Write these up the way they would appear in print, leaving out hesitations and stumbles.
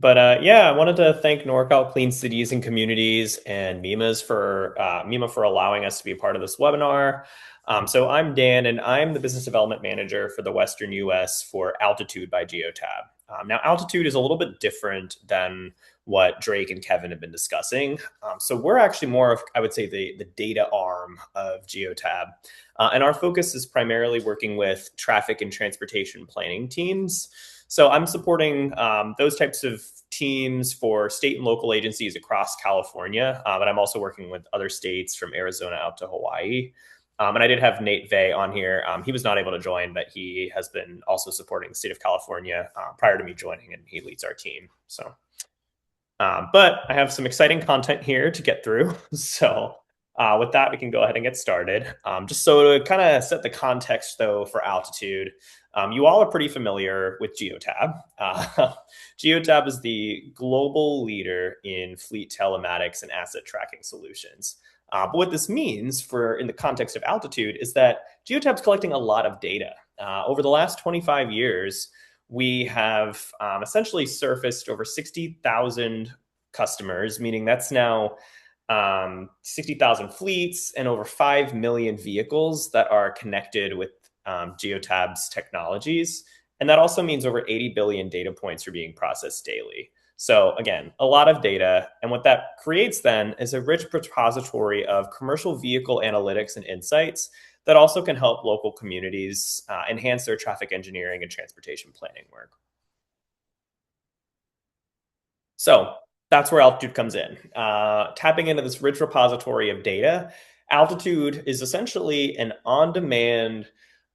Yeah, I wanted to thank NorCal Clean Cities and Communities and MEMA for allowing us to be a part of this webinar. So I'm Dan, and I'm the Business Development Manager for the Western US for Altitude by Geotab. Now, Altitude is a little bit different than what Drake and Kevin have been discussing. So we're actually more of, I would say, the data arm of Geotab. And our focus is primarily working with traffic and transportation planning teams. So I'm supporting those types of teams for state and local agencies across California, but I'm also working with other states from Arizona out to Hawaii. And I did have Nate Vey on here. He was not able to join, but he has been also supporting the state of California prior to me joining, and he leads our team. But I have some exciting content here to get through. So with that, we can go ahead and get started. Just so to kind of set the context, though, for Altitude, you all are pretty familiar with Geotab. Geotab is the global leader in fleet telematics and asset tracking solutions. But what this means for in the context of Altitude is that Geotab's collecting a lot of data. Over the last 25 years, we have essentially surfaced over 60,000 customers, meaning that's now 60,000 fleets and over 5 million vehicles that are connected with Geotab's technologies. And that also means over 80 billion data points are being processed daily. So again, a lot of data. And what that creates then is a rich repository of commercial vehicle analytics and insights that also can help local communities enhance their traffic engineering and transportation planning work. So that's where Altitude comes in. Tapping into this rich repository of data, Altitude is essentially an on-demand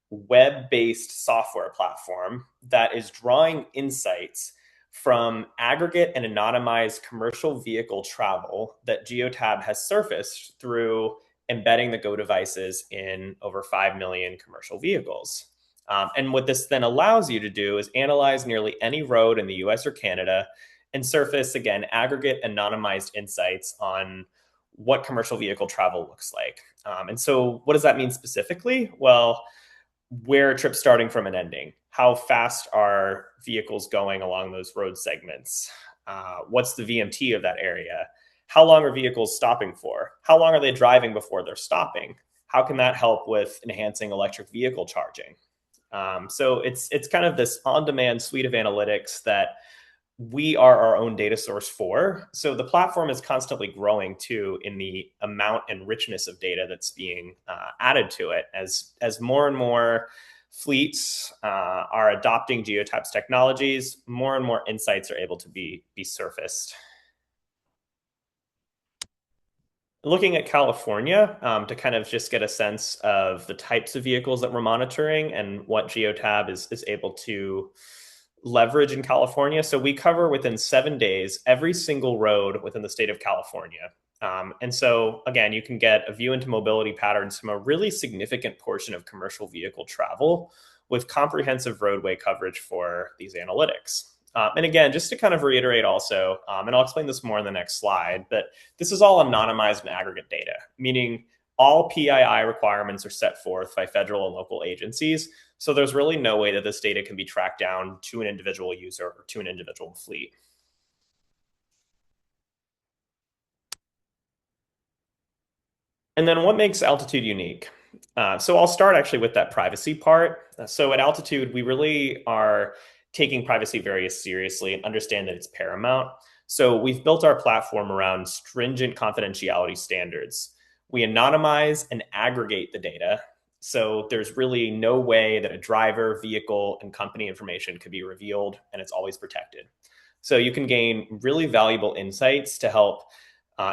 web-based software platform that is drawing insights from aggregate and anonymized commercial vehicle travel that Geotab has surfaced through embedding the Go devices in over 5 million commercial vehicles. And what this then allows you to do is analyze nearly any road in the US or Canada and surface, again, aggregate anonymized insights on what commercial vehicle travel looks like. And so what does that mean specifically? Well, where are trips starting from and ending? How fast are vehicles going along those road segments? What's the VMT of that area? How long are vehicles stopping for? How long are they driving before they're stopping? How can that help with enhancing electric vehicle charging? So it's kind of this on-demand suite of analytics that we are our own data source for. So the platform is constantly growing too in the amount and richness of data that's being added to it as more and more fleets are adopting Geotab's technologies, more and more insights are able to be surfaced. Looking at California to kind of just get a sense of the types of vehicles that we're monitoring and what Geotab is able to leverage in California. So we cover within 7 days every single road within the state of California. And so, again, you can get a view into mobility patterns from a really significant portion of commercial vehicle travel with comprehensive roadway coverage for these analytics. And again, just to kind of reiterate also, and I'll explain this more in the next slide, but this is all anonymized and aggregate data, meaning all PII requirements are set forth by federal and local agencies. So there's really no way that this data can be tracked down to an individual user or to an individual fleet. And then what makes Altitude unique? So I'll start actually with that privacy part. So at Altitude, we really are taking privacy very seriously and understand that it's paramount. So we've built our platform around stringent confidentiality standards. We anonymize and aggregate the data. So there's really no way that a driver, vehicle, and company information could be revealed, and it's always protected. So you can gain really valuable insights to help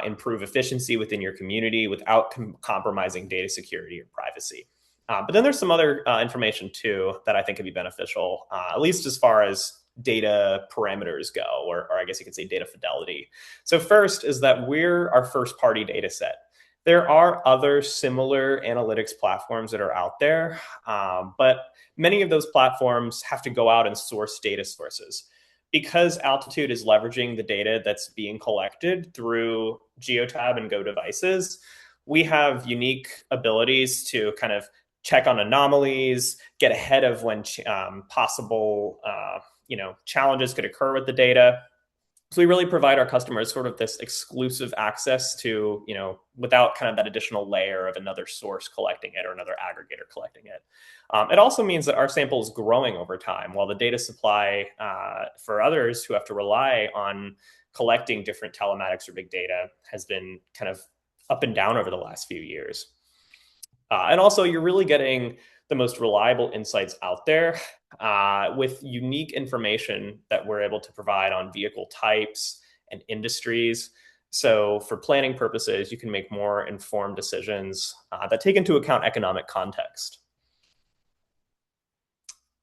improve efficiency within your community without compromising data security or privacy. But then there's some other information too that I think could be beneficial, at least as far as data parameters go, or I guess you could say data fidelity. So first is that we're our first party data set. There are other similar analytics platforms that are out there, but many of those platforms have to go out and source data sources. Because Altitude is leveraging the data that's being collected through Geotab and Go devices, we have unique abilities to kind of check on anomalies, get ahead of when possible challenges could occur with the data. So we really provide our customers sort of this exclusive access to, without kind of that additional layer of another source collecting it or another aggregator collecting it. It also means that our sample is growing over time, while the data supply for others who have to rely on collecting different telematics or big data has been kind of up and down over the last few years. And also, you're really getting the most reliable insights out there with unique information that we're able to provide on vehicle types and industries. So, for planning purposes, you can make more informed decisions that take into account economic context.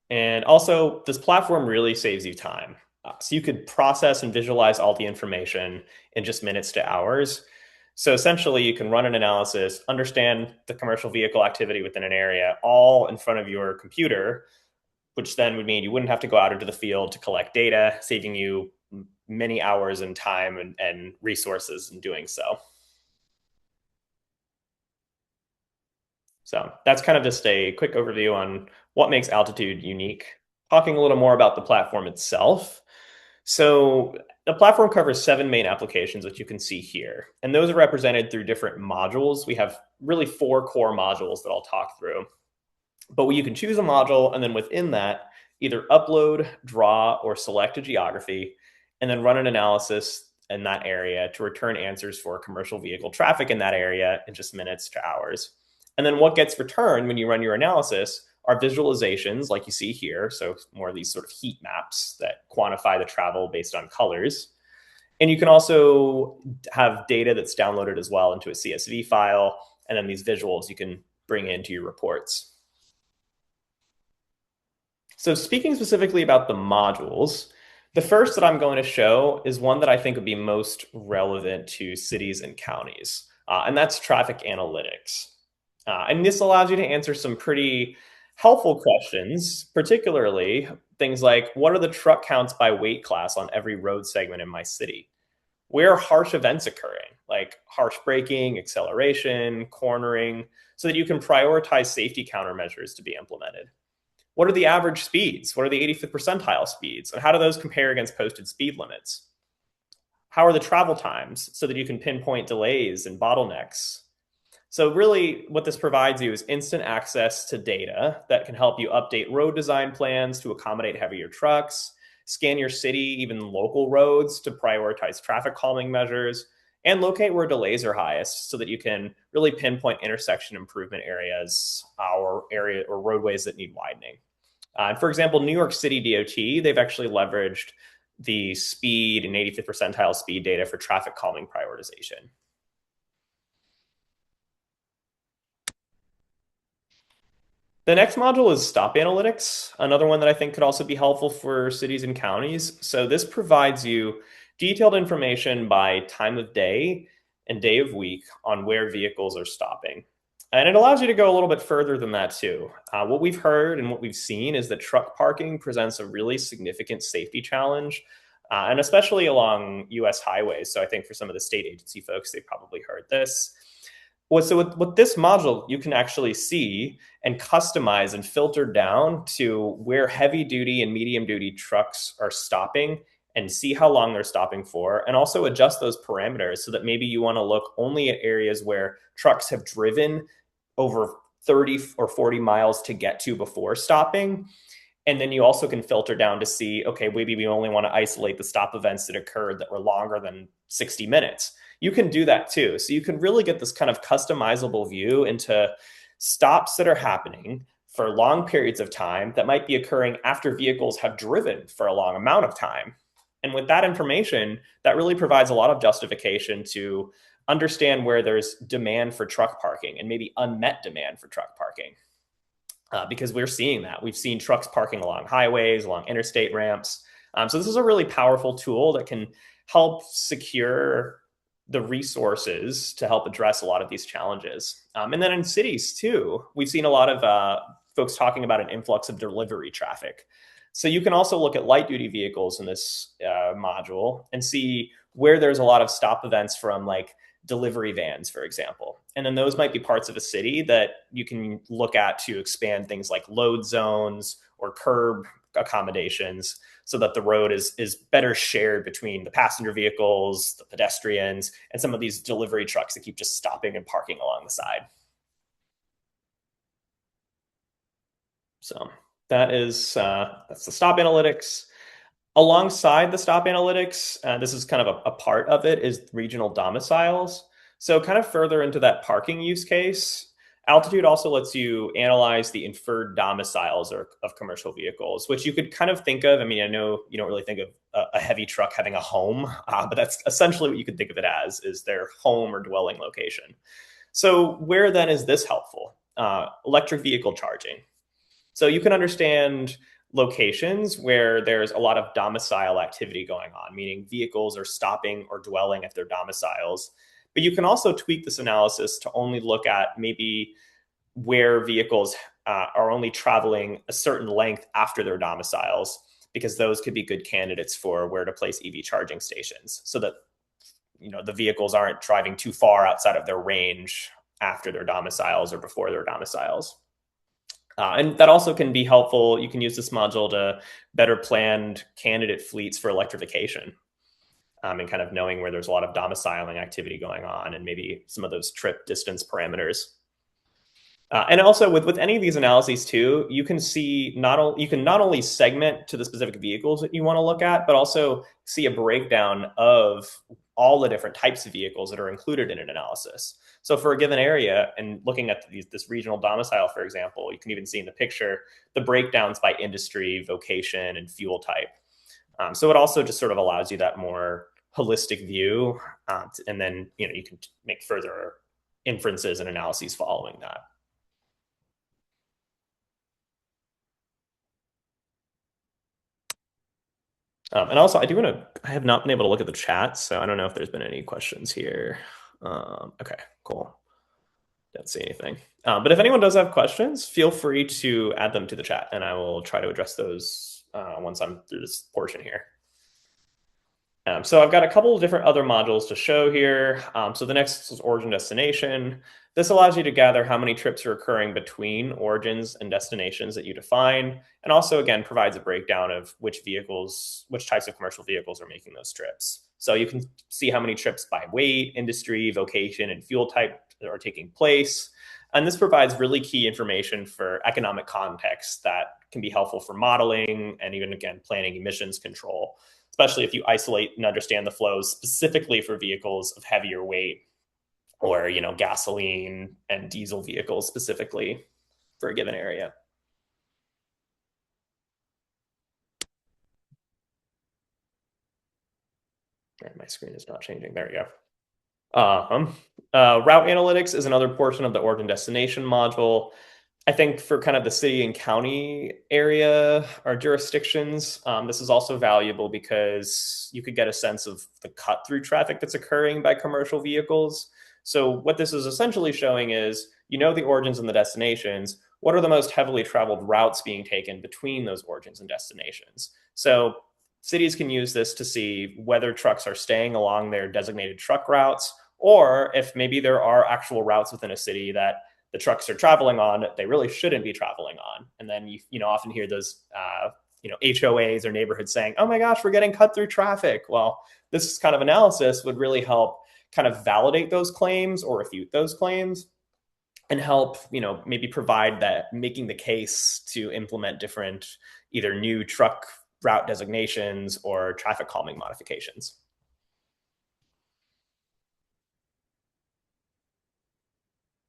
And also, this platform really saves you time. So, you could process and visualize all the information in just minutes to hours. So essentially, you can run an analysis, understand the commercial vehicle activity within an area, all in front of your computer, which then would mean you wouldn't have to go out into the field to collect data, saving you many hours and time and resources in doing so. So that's kind of just a quick overview on what makes Altitude unique. Talking a little more about the platform itself. So the platform covers 7 main applications, which you can see here. And those are represented through different modules. We have really 4 core modules that I'll talk through. But you can choose a module, and then within that, either upload, draw, or select a geography, and then run an analysis in that area to return answers for commercial vehicle traffic in that area in just minutes to hours. And then what gets returned when you run your analysis are visualizations like you see here. So more of these sort of heat maps that quantify the travel based on colors. And you can also have data that's downloaded as well into a CSV file. And then these visuals you can bring into your reports. So speaking specifically about the modules, the first that I'm going to show is one that I think would be most relevant to cities and counties, and that's traffic analytics. And this allows you to answer some pretty helpful questions, particularly things like, what are the truck counts by weight class on every road segment in my city? Where are harsh events occurring, like harsh braking, acceleration, cornering, so that you can prioritize safety countermeasures to be implemented? What are the average speeds? What are the 85th percentile speeds? And how do those compare against posted speed limits? How are the travel times so that you can pinpoint delays and bottlenecks? So really what this provides you is instant access to data that can help you update road design plans to accommodate heavier trucks, scan your city, even local roads to prioritize traffic calming measures, and locate where delays are highest so that you can really pinpoint intersection improvement areas or roadways that need widening. And for example, New York City DOT, they've actually leveraged the speed and 85th percentile speed data for traffic calming prioritization. The next module is stop analytics, another one that I think could also be helpful for cities and counties. So this provides you detailed information by time of day and day of week on where vehicles are stopping. And it allows you to go a little bit further than that too. What we've heard and what we've seen is that truck parking presents a really significant safety challenge, and especially along US highways. So I think for some of the state agency folks, they probably heard this. So with this module, you can actually see and customize and filter down to where heavy duty and medium duty trucks are stopping and see how long they're stopping for, and also adjust those parameters so that maybe you want to look only at areas where trucks have driven over 30 or 40 miles to get to before stopping. And then you also can filter down to see, okay, maybe we only want to isolate the stop events that occurred that were longer than 60 minutes. You can do that too. So you can really get this kind of customizable view into stops that are happening for long periods of time that might be occurring after vehicles have driven for a long amount of time. And with that information, that really provides a lot of justification to understand where there's demand for truck parking and maybe unmet demand for truck parking. Because we're seeing that. We've seen trucks parking along highways, along interstate ramps. So this is a really powerful tool that can help secure the resources to help address a lot of these challenges. And then in cities too, we've seen a lot of folks talking about an influx of delivery traffic. So you can also look at light duty vehicles in this module and see where there's a lot of stop events from, like delivery vans, for example. And then those might be parts of a city that you can look at to expand things like load zones or curb accommodations so that the road is better shared between the passenger vehicles, the pedestrians, and some of these delivery trucks that keep just stopping and parking along the side. So that's the stop analytics. Alongside the stop analytics, this is kind of a part of it, is regional domiciles. So kind of further into that parking use case, altitude also lets you analyze the inferred domiciles of commercial vehicles, which you could kind of think of. I mean, I know you don't really think of a heavy truck having a home, but that's essentially what you could think of it as, is their home or dwelling location. So where then is this helpful? Electric vehicle charging. So you can understand locations where there's a lot of domicile activity going on, meaning vehicles are stopping or dwelling at their domiciles. But you can also tweak this analysis to only look at maybe where vehicles are only traveling a certain length after their domiciles, because those could be good candidates for where to place EV charging stations, so that the vehicles aren't driving too far outside of their range after their domiciles or before their domiciles. And that also can be helpful. You can use this module to better plan candidate fleets for electrification, and kind of knowing where there's a lot of domiciling activity going on and maybe some of those trip distance parameters. And also with any of these analyses too, you can not only segment to the specific vehicles that you want to look at, but also see a breakdown of all the different types of vehicles that are included in an analysis. So for a given area, and looking at this regional domicile, for example, you can even see in the picture the breakdowns by industry, vocation, and fuel type. So it also just sort of allows you that more holistic view, and then you can make further inferences and analyses following that. And also, I have not been able to look at the chat, so I don't know if there's been any questions here. Okay, cool. Don't see anything. But if anyone does have questions, feel free to add them to the chat, and I will try to address those once I'm through this portion here. So I've got a couple of different other modules to show here. So the next is origin destination. This allows you to gather how many trips are occurring between origins and destinations that you define, and also, again, provides a breakdown of which types of commercial vehicles are making those trips. So you can see how many trips by weight, industry, vocation, and fuel type are taking place. And this provides really key information for economic context that can be helpful for modeling and even, again, planning emissions control, especially if you isolate and understand the flows specifically for vehicles of heavier weight, or gasoline and diesel vehicles specifically for a given area. My screen is not changing. There we go. Route analytics is another portion of the origin destination module. I think for kind of the city and county area or jurisdictions, this is also valuable because you could get a sense of the cut-through traffic that's occurring by commercial vehicles. So what this is essentially showing is, the origins and the destinations. What are the most heavily traveled routes being taken between those origins and destinations? So cities can use this to see whether trucks are staying along their designated truck routes, or if maybe there are actual routes within a city that the trucks are traveling on they really shouldn't be traveling on. And then you often hear those HOAs or neighborhoods saying, oh my gosh, we're getting cut through traffic. Well, this kind of analysis would really help kind of validate those claims or refute those claims, and help maybe provide that, making the case to implement different either new truck route designations or traffic calming modifications.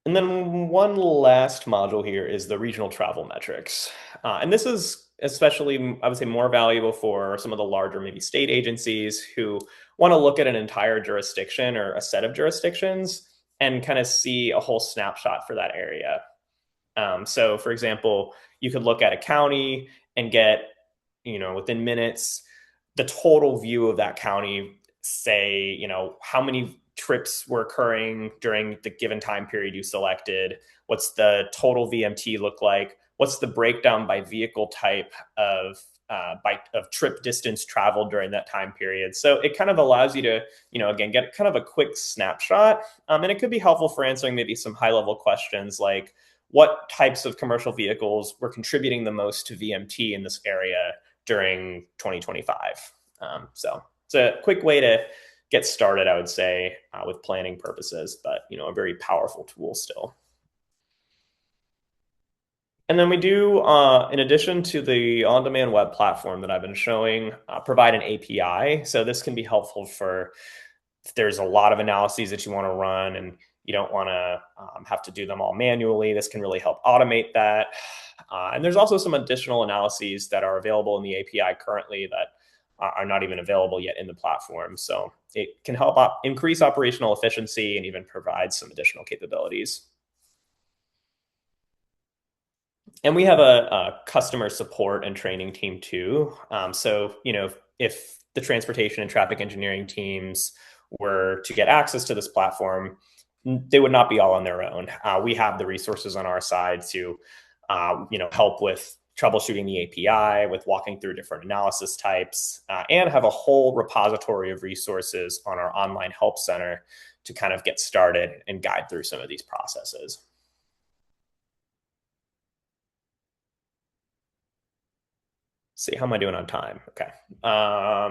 And then one last module here is the regional travel metrics. And this is especially, I would say, more valuable for some of the larger, maybe state agencies who want to look at an entire jurisdiction or a set of jurisdictions and kind of see a whole snapshot for that area. So for example, you could look at a county and get, within minutes, the total view of that county, say, how many trips were occurring during the given time period you selected, what's the total VMT look like, what's the breakdown by vehicle type of trip distance traveled during that time period. So it kind of allows you to, again, get kind of a quick snapshot. And it could be helpful for answering maybe some high level questions like, what types of commercial vehicles were contributing the most to VMT in this area during 2025. So it's a quick way to get started, I would say, with planning purposes, but a very powerful tool still. And then we do, in addition to the on-demand web platform that I've been showing, provide an API. So this can be helpful for if there's a lot of analyses that you want to run and you don't want to have to do them all manually. This can really help automate that. And there's also some additional analyses that are available in the API currently that are not even available yet in the platform. So it can help increase operational efficiency and even provide some additional capabilities. And we have a customer support and training team too. So, if the transportation and traffic engineering teams were to get access to this platform, they would not be all on their own. We have the resources on our side to, help with troubleshooting the API, with walking through different analysis types, and have a whole repository of resources on our online help center to kind of get started and guide through some of these processes. See, how am I doing on time? Okay.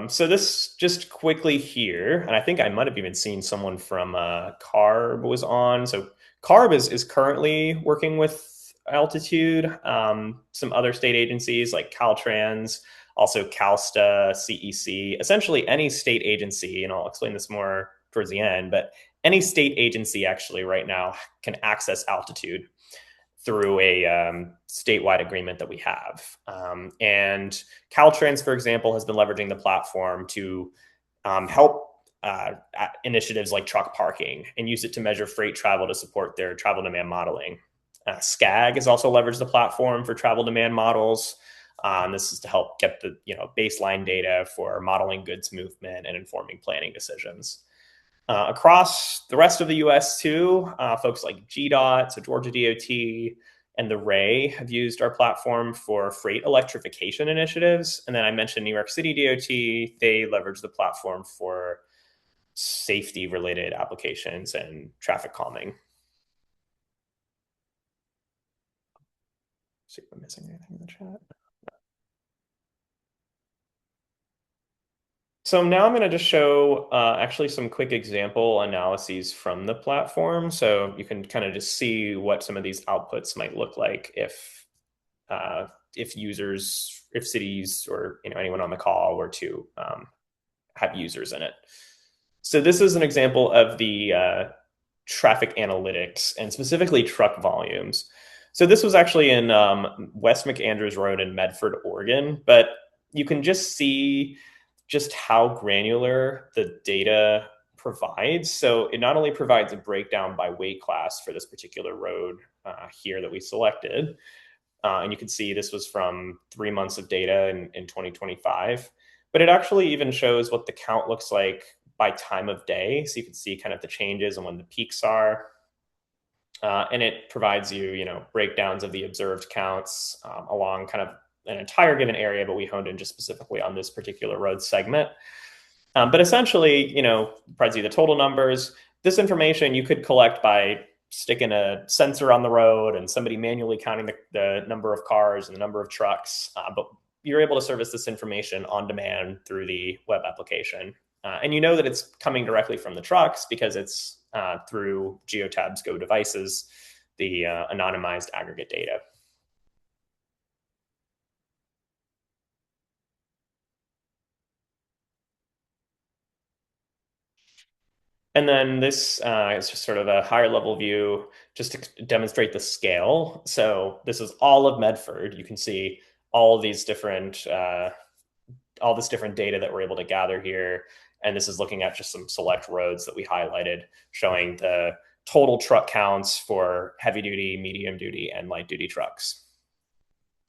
So this just quickly here, and I think I might have even seen someone from Carb was on. So Carb is currently working with Altitude, some other state agencies like Caltrans, also CalSTA, CEC, essentially any state agency, and I'll explain this more towards the end, but any state agency actually right now can access Altitude through a statewide agreement that we have. And Caltrans, for example, has been leveraging the platform to help initiatives like truck parking and use it to measure freight travel to support their travel demand modeling. SCAG has also leveraged the platform for travel demand models. This is to help get the baseline data for modeling goods movement and informing planning decisions. Across the rest of the US too, folks like GDOT, so Georgia DOT, and the RAY have used our platform for freight electrification initiatives. And then I mentioned New York City DOT, they leverage the platform for safety related applications and traffic calming. See if I'm missing anything in the chat. So now I'm going to just show actually some quick example analyses from the platform. So you can kind of just see what some of these outputs might look like if users, if cities or anyone on the call were to have users in it. So this is an example of the traffic analytics and specifically truck volumes. So this was actually in West McAndrews Road in Medford, Oregon, but you can just see just how granular the data provides. So it not only provides a breakdown by weight class for this particular road here that we selected, and you can see this was from 3 months of data in 2025, but it actually even shows what the count looks like by time of day. So you can see kind of the changes and when the peaks are. And it provides you, breakdowns of the observed counts along kind of an entire given area, but we honed in just specifically on this particular road segment. But essentially, provides you the total numbers. This information you could collect by sticking a sensor on the road and somebody manually counting the number of cars and the number of trucks. But you're able to service this information on demand through the web application. And you know that it's coming directly from the trucks because it's through Geotab's Go devices, the anonymized aggregate data. And then this is just sort of a higher level view just to demonstrate the scale. So this is all of Medford. You can see all these different, all this different data that we're able to gather here. And this is looking at just some select roads that we highlighted, showing the total truck counts for heavy duty, medium duty, and light duty trucks.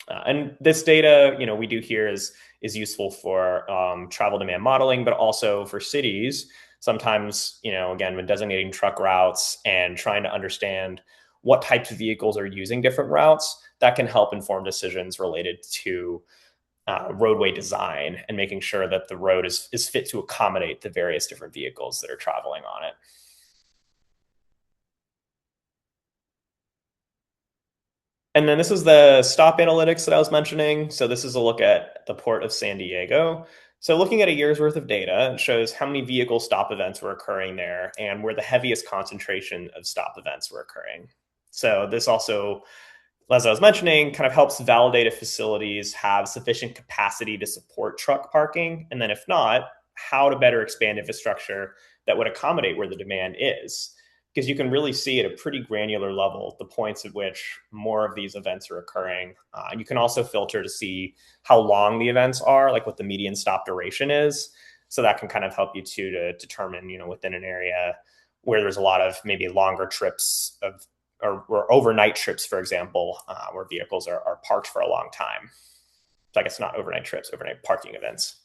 And this data, we do here is useful for travel demand modeling, but also for cities. Sometimes, again, when designating truck routes and trying to understand what types of vehicles are using different routes, that can help inform decisions related to roadway design and making sure that the road is fit to accommodate the various different vehicles that are traveling on it. And then this is the stop analytics that I was mentioning. So this is a look at the port of San Diego. So looking at a year's worth of data, it shows how many vehicle stop events were occurring there and where the heaviest concentration of stop events were occurring. So this also, as I was mentioning, kind of helps validate if facilities have sufficient capacity to support truck parking. And then if not, how to better expand infrastructure that would accommodate where the demand is. Because you can really see at a pretty granular level the points at which more of these events are occurring. You can also filter to see how long the events are, like what the median stop duration is. So that can kind of help you too to determine, within an area where there's a lot of maybe longer trips of or overnight trips, for example, where vehicles are parked for a long time. So I guess not overnight trips, overnight parking events.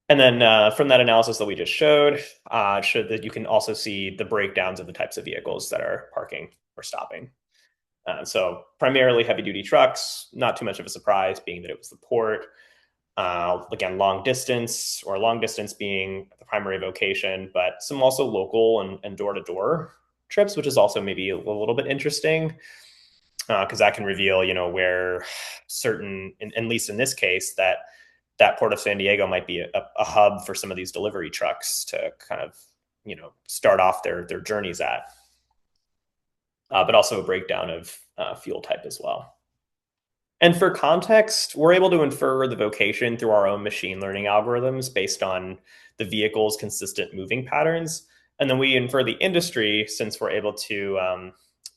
And then from that analysis that we just showed, showed that you can also see the breakdowns of the types of vehicles that are parking or stopping. So primarily heavy duty trucks, not too much of a surprise being that it was the port. Again, long distance being the primary vocation, but some also local and door-to-door trips, which is also maybe a little bit interesting because that can reveal, where certain, at least in this case, that port of San Diego might be a hub for some of these delivery trucks to kind of, start off their journeys at, but also a breakdown of fuel type as well. And for context, we're able to infer the vocation through our own machine learning algorithms based on the vehicle's consistent moving patterns. And then we infer the industry since we're able to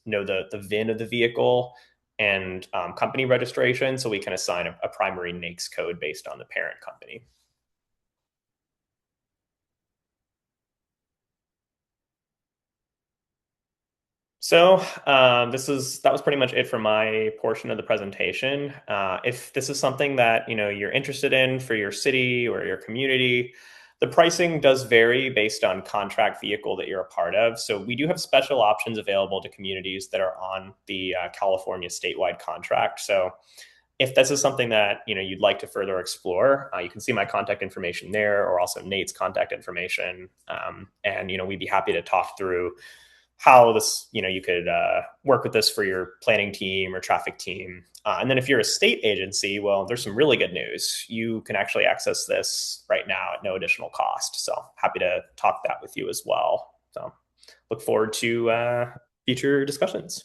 know the VIN of the vehicle and company registration. So we can assign a primary NAICS code based on the parent company. So that was pretty much it for my portion of the presentation. If this is something that you're interested in for your city or your community, the pricing does vary based on contract vehicle that you're a part of. So we do have special options available to communities that are on the California statewide contract. So if this is something that you'd like to further explore, you can see my contact information there, or also Nate's contact information, and we'd be happy to talk through how this, you could work with this for your planning team or traffic team. And then if you're a state agency, well, there's some really good news. You can actually access this right now at no additional cost. So happy to talk that with you as well. So look forward to future discussions.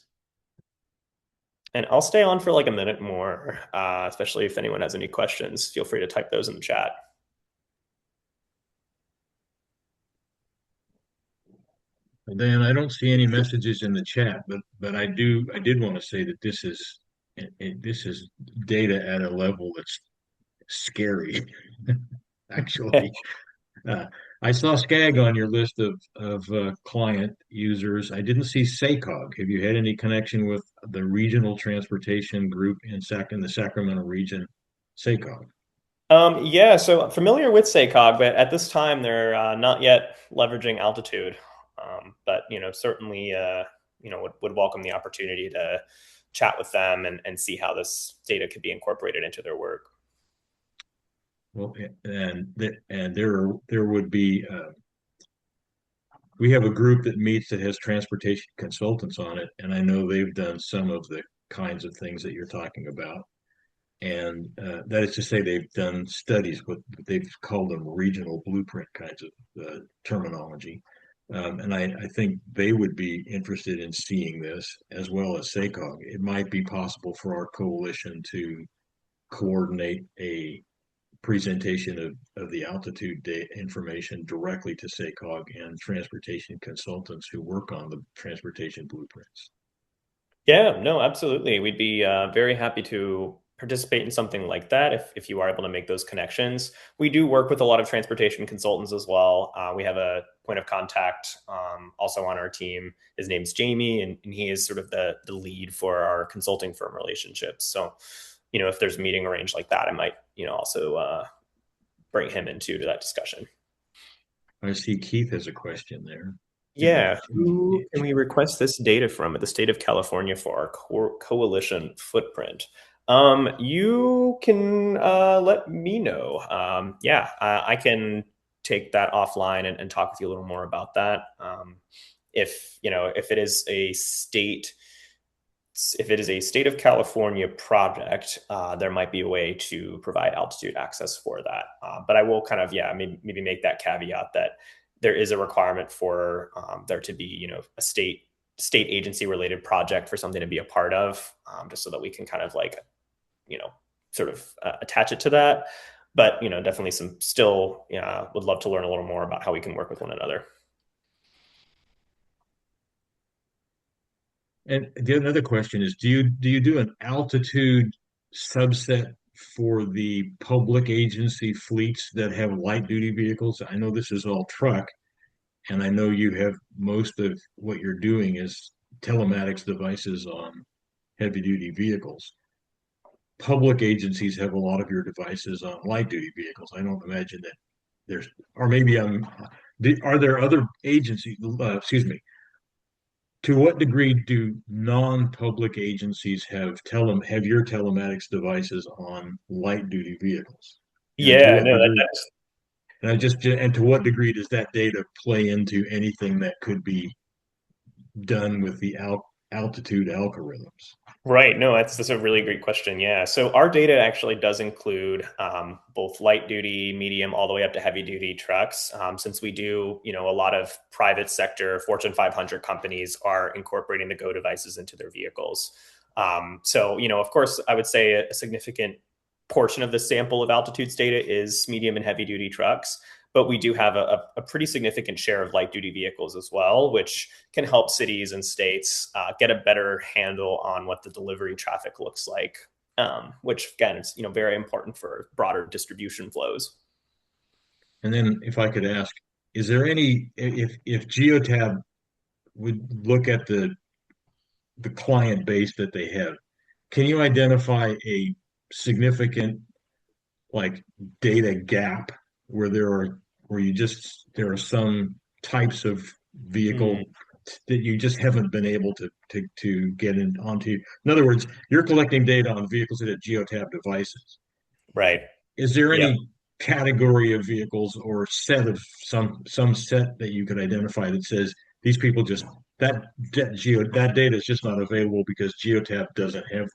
And I'll stay on for like a minute more, especially if anyone has any questions. Feel free to type those in the chat. Dan, I don't see any messages in the chat, but I did want to say that this is data at a level that's scary. Actually, uh, I saw SCAG on your list of client users. I didn't see SACOG. Have you had any connection with the regional transportation group in the Sacramento region, SACOG? Yeah, so familiar with SACOG, but at this time they're not yet leveraging altitude. But certainly would welcome the opportunity to chat with them and see how this data could be incorporated into their work. Well, and there would be we have a group that meets that has transportation consultants on it, and I know they've done some of the kinds of things that you're talking about. And that is to say, they've done studies, what they've called them regional blueprint kinds of terminology. And I think they would be interested in seeing this as well as SACOG. It might be possible for our coalition to coordinate a presentation of the altitude data information directly to SACOG and transportation consultants who work on the transportation blueprints. Yeah, no, absolutely. We'd be very happy to participate in something like that if you are able to make those connections. We do work with a lot of transportation consultants as well. We have a point of contact also on our team. His name's Jamie, and he is sort of the lead for our consulting firm relationships. So, if there's a meeting arranged like that, I might, also bring him into that discussion. I see Keith has a question there. Yeah, who can we request this data from at the state of California for our coalition footprint? You can let me know. Yeah, I can take that offline and talk with you a little more about that. If if it is a state of California project, there might be a way to provide altitude access for that. But I will kind of, yeah, maybe make that caveat that there is a requirement for there to be, a state agency related project for something to be a part of, just so that we can kind of like, you know, sort of attach it to that. But definitely some still, yeah, would love to learn a little more about how we can work with one another. And the another question is, do you do an altitude subset for the public agency fleets that have light duty vehicles? I know this is all truck, and I know you have most of what you're doing is telematics devices on heavy duty vehicles. Public agencies have a lot of your devices on light duty vehicles. I don't imagine that there's, or maybe are there other agencies, excuse me, to what degree do non-public agencies have your telematics devices on light duty vehicles? And to Yeah, what no, degree, and to what degree does that data play into anything that could be done with the altitude algorithms? right. No, that's a really great question. Yeah. So our data actually does include both light duty, medium, all the way up to heavy duty trucks. Since we do, a lot of private sector Fortune 500 companies are incorporating the Go devices into their vehicles. So, of course, I would say a significant portion of the sample of altitudes data is medium and heavy duty trucks. But we do have a pretty significant share of light duty vehicles as well, which can help cities and states get a better handle on what the delivery traffic looks like, which again is very important for broader distribution flows. And then if I could ask, is there any, if Geotab would look at the client base that they have, can you identify a significant like data gap where there are some types of Mm, vehicle that you just haven't been able to get in onto? In other words, you're collecting data on vehicles that have Geotab devices. right. Is there Yep. any category of vehicles or set of some set that you could identify that says these people just that data is just not available because Geotab doesn't have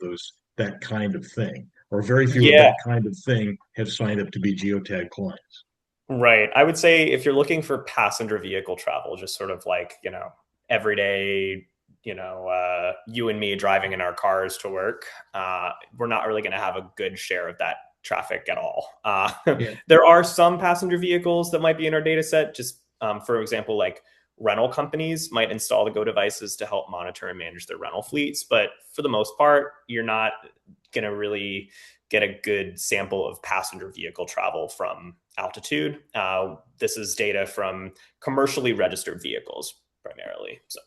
that kind of thing, or very few of Yeah. that kind of thing have signed up to be Geotag clients. Right. I would say if you're looking for passenger vehicle travel, just sort of like, everyday, you and me driving in our cars to work, we're not really going to have a good share of that traffic at all. Yeah, There are some passenger vehicles that might be in our data set. Just for example, like rental companies might install the Go devices to help monitor and manage their rental fleets. But for the most part, you're not going to really get a good sample of passenger vehicle travel from altitude. This is data from commercially registered vehicles primarily. So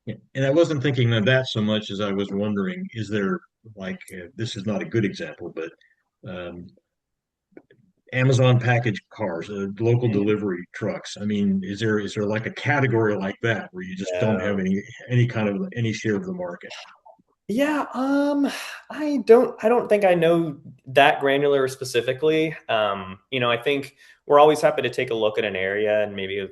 yeah. And I wasn't thinking of that so much as I was wondering, is there like this is not a good example, but um, Amazon package cars, local delivery trucks. I mean, is there like a category like that where you just don't have yeah, any kind of any share of the market? yeah. I don't think I know that granular specifically. I think we're always happy to take a look at an area and maybe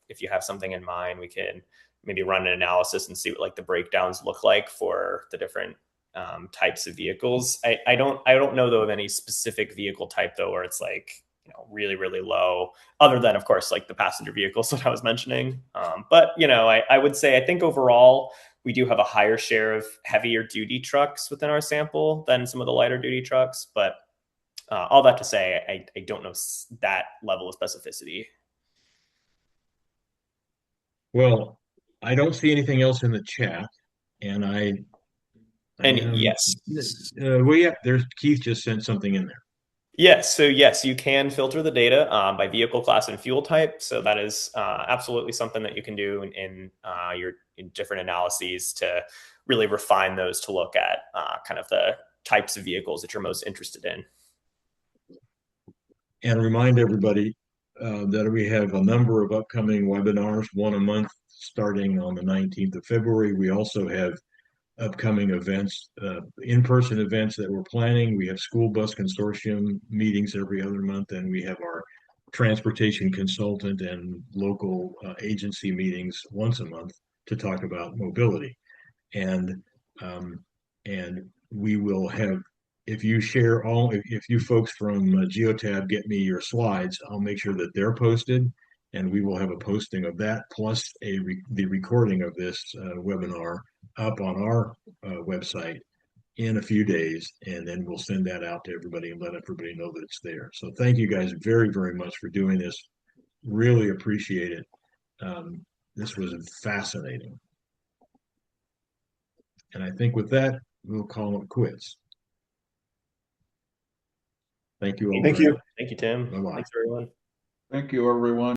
if you have something in mind, we can maybe run an analysis and see what like the breakdowns look like for the different types of vehicles. I don't know though of any specific vehicle type though where it's like really really low, other than of course like the passenger vehicles that I was mentioning. But I would say I think overall we do have a higher share of heavier duty trucks within our sample than some of the lighter duty trucks. But all that to say, I don't know that level of specificity. Well, I don't see anything else in the chat, and I And am yes, well, yeah. There's Keith just sent something in there. yes. So yes, you can filter the data by vehicle class and fuel type. So that is absolutely something that you can do in your in different analyses to really refine those to look at kind of the types of vehicles that you're most interested in. And remind everybody that we have a number of upcoming webinars, one a month starting on the 19th of February. We also have upcoming events, in-person events that we're planning. We have school bus consortium meetings every other month, and we have our transportation consultant and local agency meetings once a month to talk about mobility. And um, and we will have, if you share all, if you folks from Geotab get me your slides, I'll make sure that they're posted, and we will have a posting of that plus the recording of this webinar up on our website in a few days, and then we'll send that out to everybody and let everybody know that it's there. So thank you guys very, very much for doing this. Really appreciate it. This was fascinating. And I think with that, we'll call it quits. Thank you all Thank very you. much. Thank you, Tim. Bye bye. Thanks, everyone. Thank you, everyone.